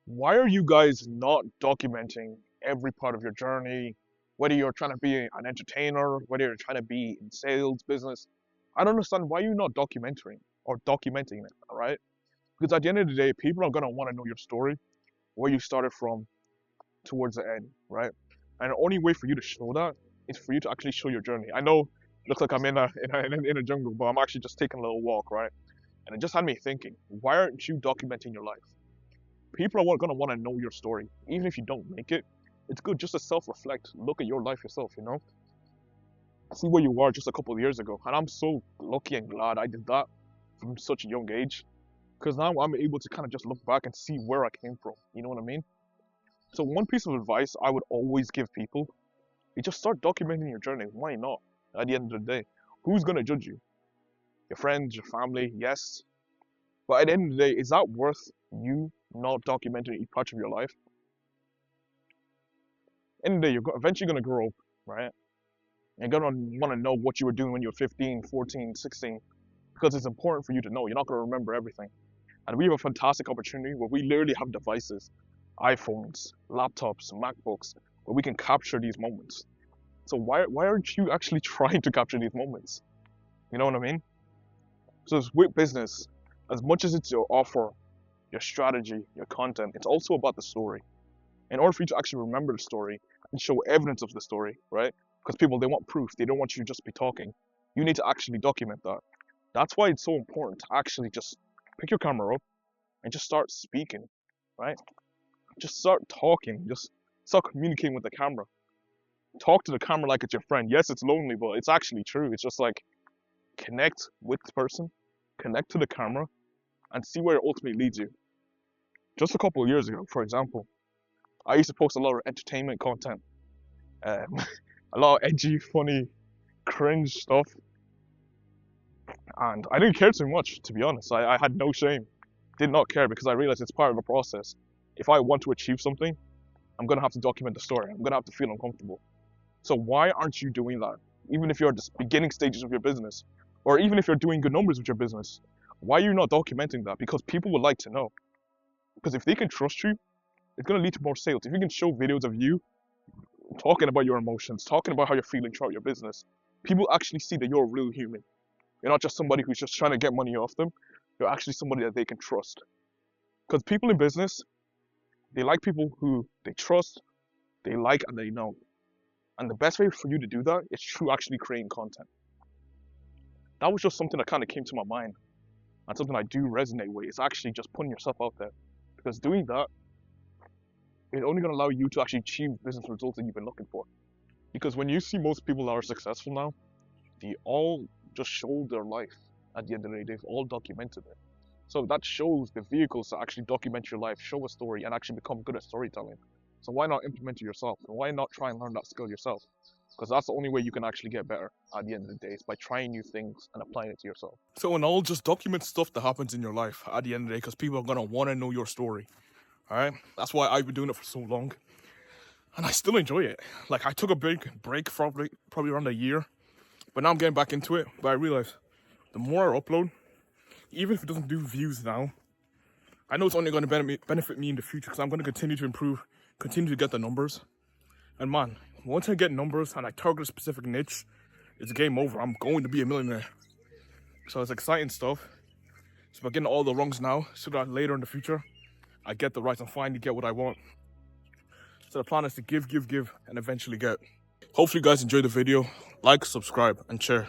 Why are you guys not documenting every part of your journey? Whether you're trying to be an entertainer, whether you're trying to be in sales, business, I don't understand why you're not documenting it, all right? Because at the end of the day, people are gonna want to know your story, where you started from towards the end, right? And the only way for you to show that is for you to actually show your journey. I know it looks like I'm in a jungle, but I'm actually just taking a little walk, right? And it just had me thinking, why aren't you documenting your life? People are gonna want to know your story, even if you don't make it. It's good just to self-reflect, look at your life yourself, see where you are just a couple of years ago. And I'm so lucky and glad I did that from such a young age, because now I'm able to kind of just look back and see where I came from. You know what I mean? So one piece of advice I would always give people is just start documenting your journey. Why not? At the end of the day, who's gonna judge you? Your friends, your family, yes. But at the end of the day, is that worth you not documenting each part of your life? End of the day, you're eventually gonna grow up, right? And you're gonna want to know what you were doing when you were 15, 14, 16, because it's important for you to know. You're not gonna remember everything. And we have a fantastic opportunity where we literally have devices, iPhones, laptops, MacBooks, where we can capture these moments. So why aren't you actually trying to capture these moments? You know what I mean? So it's with business, as much as it's your offer, your strategy, your content, it's also about the story. In order for you to actually remember the story and show evidence of the story, right? Because people, they want proof. They don't want you to just be talking. You need to actually document that. That's why it's so important to actually just pick your camera up and just start speaking, right? Just start talking. Just start communicating with the camera. Talk to the camera like it's your friend. Yes, it's lonely, but it's actually true. It's just like connect with the person, connect to the camera, and see where it ultimately leads you. Just a couple of years ago, for example, I used to post a lot of entertainment content, um, a lot of edgy, funny, cringe stuff, and I didn't care too much, to be honest. I had no shame, did not care because I realized it's part of the process. If I want to achieve something, I'm gonna have to document the story. I'm gonna have to feel uncomfortable. So why aren't you doing that? Even if you're at the beginning stages of your business, or even if you're doing good numbers with your business, why are you not documenting that? Because people would like to know. Because if they can trust you, it's gonna lead to more sales. If you can show videos of you talking about your emotions, talking about how you're feeling throughout your business, people actually see that you're a real human. You're not just somebody who's just trying to get money off them. You're actually somebody that they can trust. Because people in business, they like people who they trust, they like, and they know. And the best way for you to do that is through actually creating content. That was just something that kind of came to my mind, and something I do resonate with is actually just putting yourself out there. Because doing that is only going to allow you to actually achieve business results that you've been looking for. Because when you see most people that are successful now, they all just show their life at the end of the day. They've all documented it. So that shows the vehicles to actually document your life, show a story, and actually become good at storytelling. So why not implement it yourself? And why not try and learn that skill yourself? Because that's the only way you can actually get better at the end of the day, is by trying new things and applying it to yourself. So in all, just document stuff that happens in your life at the end of the day, because people are gonna want to know your story. All right, that's why I've been doing it for so long, and I still enjoy it. Like I took a big break, probably around a year, but now I'm getting back into it. But I realize the more I upload, even if it doesn't do views now, I know it's only going to benefit me in the future, because I'm going to continue to improve, continue to get the numbers. And man, once I get numbers and I target a specific niche, it's game over. I'm going to be a millionaire. So it's exciting stuff. It's about getting all the rungs now, so that later in the future, I get the rights and finally get what I want. So the plan is to give, and eventually get. Hopefully you guys enjoyed the video. Like, subscribe, and share.